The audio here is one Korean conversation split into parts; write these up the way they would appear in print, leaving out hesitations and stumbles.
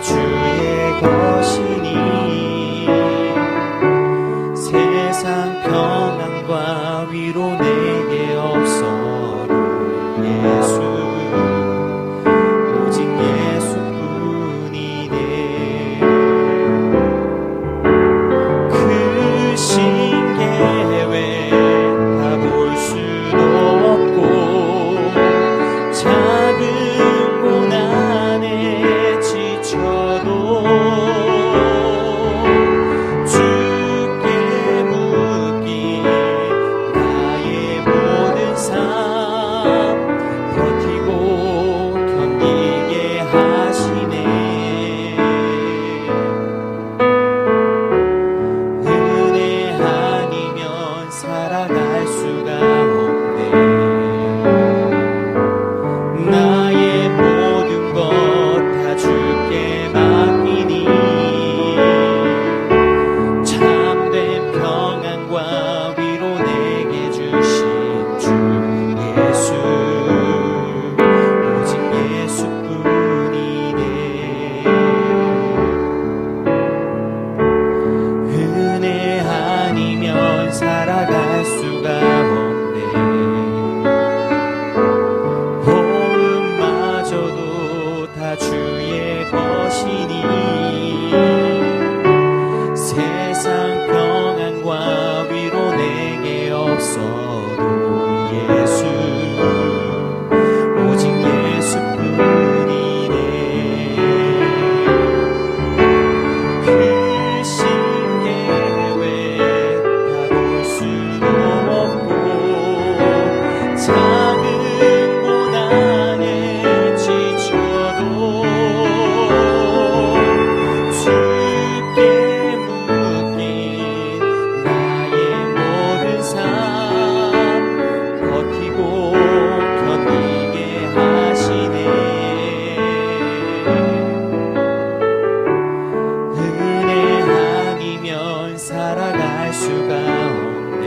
주의 것이니 세상 평안과 위로 내게 없어도 예수 오직 예수뿐이네. 크신 계획 다 볼 수도 없고 작은 고난에 지쳐도 주께 묶인 나의 모든 삶 버티고 견디게 하시네. 은혜 아니면 살아갈 수가 없네. 나의 모든 것 다 주께 맡기니 참된 평안과 위로 내게 주신 주 예수 오직 예수뿐이네. 은혜 아니면 살아갈 수가 없네. 호흡마저도 다 주의 것이니 세상 평안과 위로 내게 없어도 예수 오직 예수뿐이네. 크신 계획 다 볼 수도 없고 작은 고난에 지쳐도 주께 묶인 나의 모든 삶 버티고 견디게 하시네. 은혜 아니면 살아갈 수가 없네.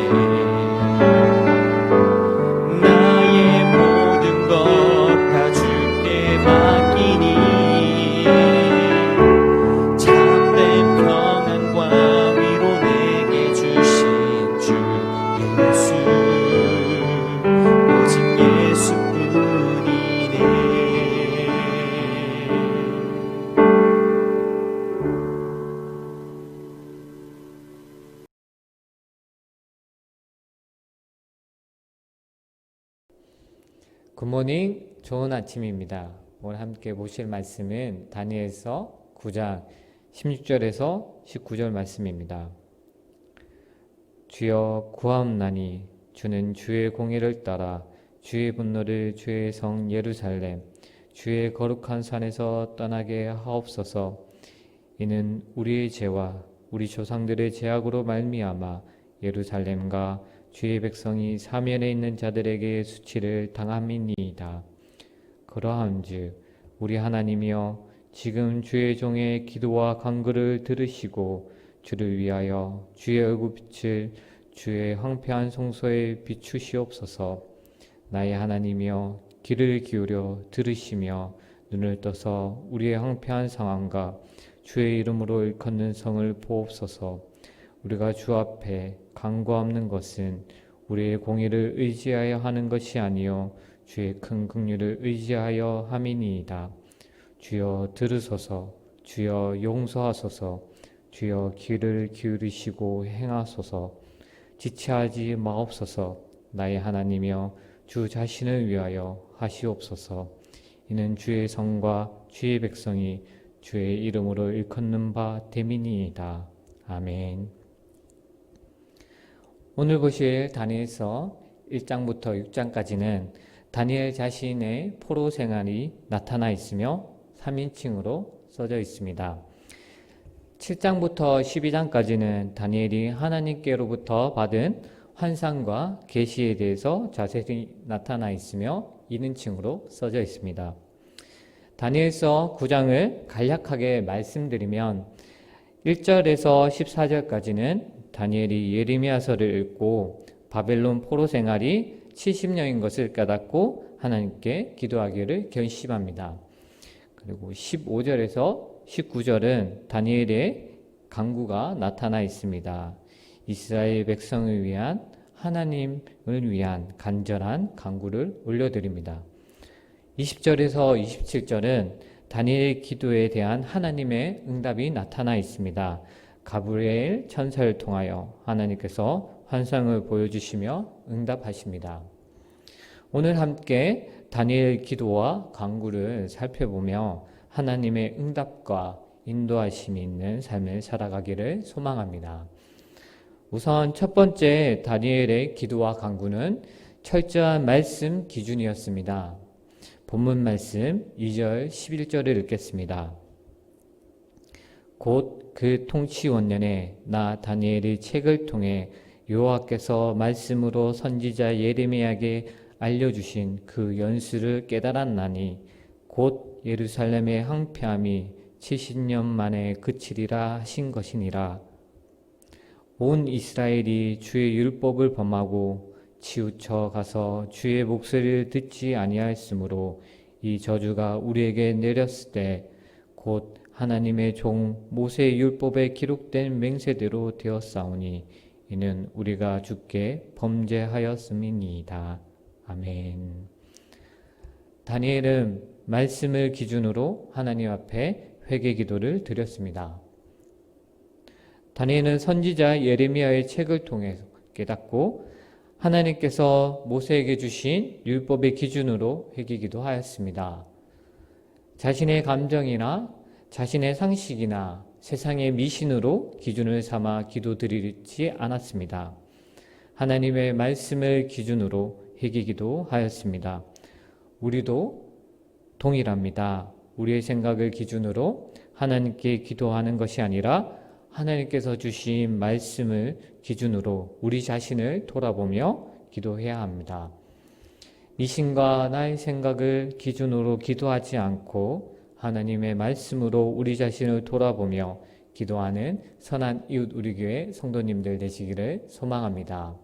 나의 모든 것 다 주께 맡기니 참된 평안과 위로 내게 주신 주 예수 오직 예수뿐이네. 굿모닝, 좋은 아침입니다. 오늘 함께 보실 말씀은 다니엘서 9장 16절에서 19절 말씀입니다. 주여 구하옵나니 주는 주의 공의를 따라 주의 분노를 주의 성 예루살렘 주의 거룩한 산에서 떠나게 하옵소서. 이는 우리의 죄와 우리 조상들의 죄악으로 말미암아 예루살렘과 주의 백성이 사면에 있는 자들에게 수치를 당함이니이다. 그러한즉 우리 하나님이여 지금 주의 종의 기도와 간구를 들으시고 주를 위하여 주의 얼굴빛을 주의 황폐한 성소에 비추시옵소서. 나의 하나님이여 귀를 기울여 들으시며 눈을 떠서 우리의 황폐한 상황과 주의 이름으로 일컫는 성을 보옵소서. 우리가 주 앞에 간구하는 것은 우리의 공의를 의지하여 하는 것이 아니요 주의 큰 긍휼을 의지하여 함이니이다. 주여 들으소서. 주여 용서하소서. 주여 귀를 기울이시고 행하소서. 지체하지 마옵소서. 나의 하나님이여 주 자신을 위하여 하시옵소서. 이는 주의 성과 주의 백성이 주의 이름으로 일컫는 바 됨이니이다. 아멘. 오늘 보실 다니엘서 1장부터 6장까지는 다니엘 자신의 포로 생활이 나타나 있으며 3인칭으로 써져 있습니다. 7장부터 12장까지는 다니엘이 하나님께로부터 받은 환상과 계시에 대해서 자세히 나타나 있으며 1인칭으로 써져 있습니다. 다니엘서 9장을 간략하게 말씀드리면 1절에서 14절까지는 다니엘이 예레미야서를 읽고 바벨론 포로 생활이 70년인 것을 깨닫고 하나님께 기도하기를 결심합니다. 그리고 15절에서 19절은 다니엘의 간구가 나타나 있습니다. 이스라엘 백성을 위한 하나님을 위한 간절한 간구를 올려드립니다. 20절에서 27절은 다니엘의 기도에 대한 하나님의 응답이 나타나 있습니다. 가브리엘 천사를 통하여 하나님께서 환상을 보여주시며 응답하십니다. 오늘 함께 다니엘 기도와 간구를 살펴보며 하나님의 응답과 인도하심이 있는 삶을 살아가기를 소망합니다. 우선 첫 번째 다니엘의 기도와 간구는 철저한 말씀 기준이었습니다. 본문 말씀 2절 11절을 읽겠습니다. 곧 그 통치원년에 나 다니엘의 책을 통해 여호와께서 말씀으로 선지자 예레미야에게 알려주신 그 연수를 깨달았나니 곧 예루살렘의 황폐함이 70년 만에 그치리라 하신 것이니라. 온 이스라엘이 주의 율법을 범하고 치우쳐 가서 주의 목소리를 듣지 아니하였으므로 이 저주가 우리에게 내렸을 때 곧 하나님의 종 모세의 율법에 기록된 맹세대로 되었사오니 이는 우리가 주께 범죄하였음이니이다. 아멘. 다니엘은 말씀을 기준으로 하나님 앞에 회개 기도를 드렸습니다. 다니엘은 선지자 예레미야의 책을 통해 깨닫고 하나님께서 모세에게 주신 율법의 기준으로 회개 기도하였습니다. 자신의 감정이나 자신의 상식이나 세상의 미신으로 기준을 삼아 기도드리지 않았습니다. 하나님의 말씀을 기준으로 회개 기도하였습니다. 우리도 동일합니다. 우리의 생각을 기준으로 하나님께 기도하는 것이 아니라 하나님께서 주신 말씀을 기준으로 우리 자신을 돌아보며 기도해야 합니다. 미신과 나의 생각을 기준으로 기도하지 않고 하나님의 말씀으로 우리 자신을 돌아보며 기도하는 선한 이웃 우리 교회 성도님들 되시기를 소망합니다.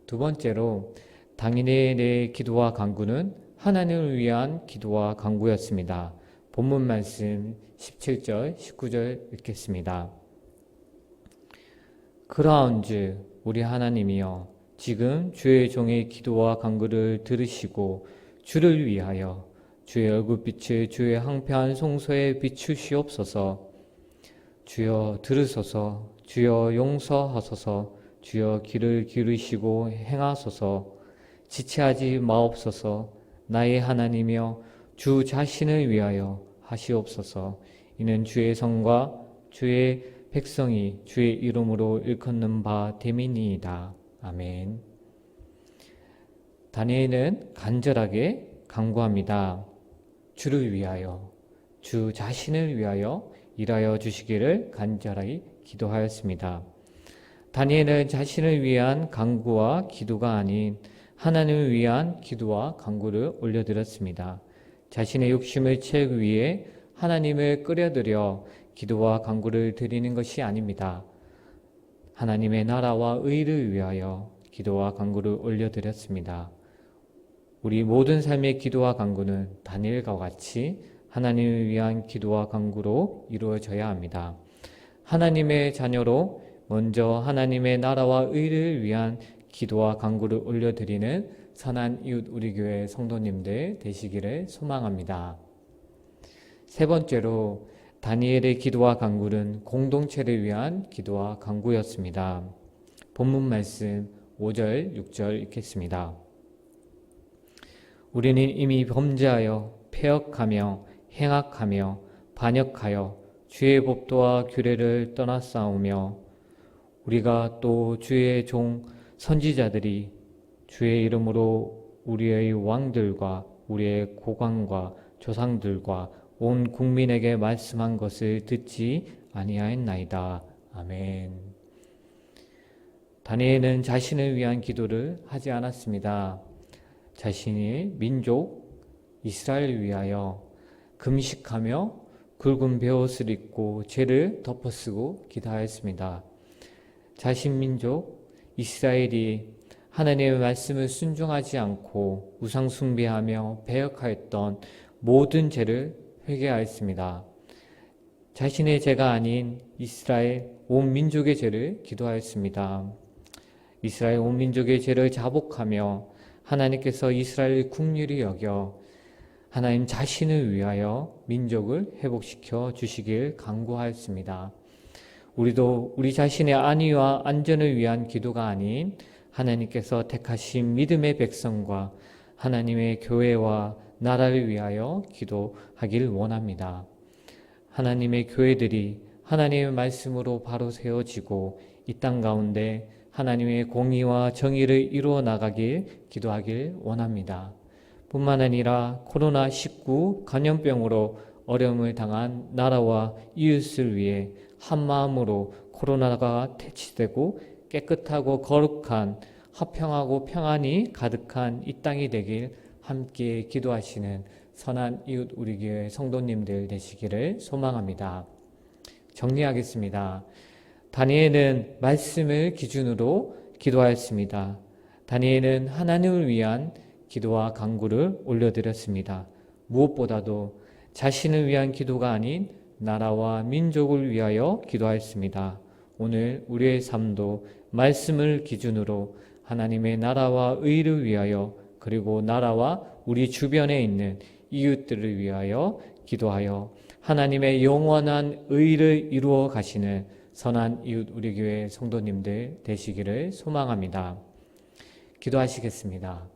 두 번째로 다니엘의 기도와 간구는 하나님을 위한 기도와 간구였습니다. 본문 말씀 17절, 19절 읽겠습니다. 그러한즉 우리 하나님이여 지금 주의 종의 기도와 간구를 들으시고 주를 위하여 주의 얼굴빛을 주의 황폐한 송소에 비추시옵소서. 주여 들으소서. 주여 용서하소서. 주여 귀를 기울이시고 행하소서. 지체하지 마옵소서. 나의 하나님이여 주 자신을 위하여 하시옵소서. 이는 주의 성과 주의 백성이 주의 이름으로 일컫는 바 됨이니이다. 아멘. 다니엘은 간절하게 간구합니다. 주를 위하여, 주 자신을 위하여 일하여 주시기를 간절히 기도하였습니다. 다니엘은 자신을 위한 간구와 기도가 아닌 하나님을 위한 기도와 간구를 올려드렸습니다. 자신의 욕심을 채우기 위해 하나님을 끌어들여 기도와 간구를 드리는 것이 아닙니다. 하나님의 나라와 의를 위하여 기도와 간구를 올려드렸습니다. 우리 모든 삶의 기도와 간구는 다니엘과 같이 하나님을 위한 기도와 간구로 이루어져야 합니다. 하나님의 자녀로 먼저 하나님의 나라와 의를 위한 기도와 간구를 올려드리는 선한 이웃 우리 교회 성도님들 되시기를 소망합니다. 세 번째로 다니엘의 기도와 간구는 공동체를 위한 기도와 간구였습니다. 본문 말씀 5절, 6절 읽겠습니다. 우리는 이미 범죄하여 패역하며 행악하며 반역하여 주의 법도와 규례를 떠나싸우며 우리가 또 주의 종 선지자들이 주의 이름으로 우리의 왕들과 우리의 고관과 조상들과 온 국민에게 말씀한 것을 듣지 아니하였나이다. 아멘. 다니엘은 자신을 위한 기도를 하지 않았습니다. 자신의 민족 이스라엘을 위하여 금식하며 굵은 베옷을 입고 죄를 덮어쓰고 기도하였습니다. 자신 민족 이스라엘이 하나님의 말씀을 순종하지 않고 우상 숭배하며 배역하였던 모든 죄를 회개하였습니다. 자신의 죄가 아닌 이스라엘 온 민족의 죄를 기도하였습니다. 이스라엘 온 민족의 죄를 자복하며 하나님께서 이스라엘을 긍휼히 여겨 하나님 자신을 위하여 민족을 회복시켜 주시길 간구하였습니다. 우리도 우리 자신의 안위와 안전을 위한 기도가 아닌 하나님께서 택하신 믿음의 백성과 하나님의 교회와 나라를 위하여 기도하길 원합니다. 하나님의 교회들이 하나님의 말씀으로 바로 세워지고 이 땅 가운데 하나님의 공의와 정의를 이루어 나가길 기도하길 원합니다. 뿐만 아니라 코로나19 감염병으로 어려움을 당한 나라와 이웃을 위해 한마음으로 코로나가 퇴치되고 깨끗하고 거룩한 화평하고 평안이 가득한 이 땅이 되길 함께 기도하시는 선한 이웃 우리 교회 성도님들 되시기를 소망합니다. 정리하겠습니다. 다니엘은 말씀을 기준으로 기도하였습니다. 다니엘은 하나님을 위한 기도와 간구를 올려드렸습니다. 무엇보다도 자신을 위한 기도가 아닌 나라와 민족을 위하여 기도하였습니다. 오늘 우리의 삶도 말씀을 기준으로 하나님의 나라와 의를 위하여 그리고 나라와 우리 주변에 있는 이웃들을 위하여 기도하여 하나님의 영원한 의를 이루어 가시는 선한 이웃 우리 교회 성도님들 되시기를 소망합니다. 기도하시겠습니다.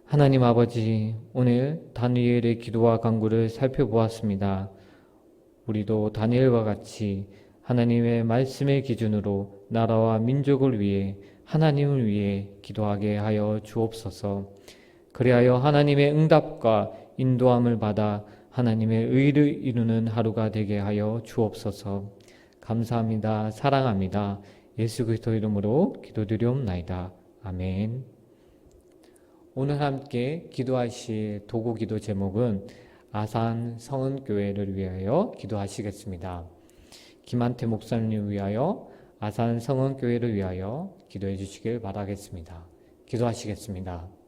하나님 아버지, 오늘 다니엘의 기도와 간구를 살펴보았습니다. 우리도 다니엘과 같이 하나님의 말씀의 기준으로 나라와 민족을 위해 하나님을 위해 기도하게 하여 주옵소서. 그리하여 하나님의 응답과 인도함을 받아 하나님의 의를 이루는 하루가 되게 하여 주옵소서. 감사합니다. 사랑합니다. 예수 그리스도 이름으로 기도드리옵나이다. 아멘. 오늘 함께 기도하실 도구기도 제목은 아산 성은교회를 위하여 기도하시겠습니다. 김한태 목사님을 위하여 아산 성은교회를 위하여 기도해 주시길 바라겠습니다. 기도하시겠습니다.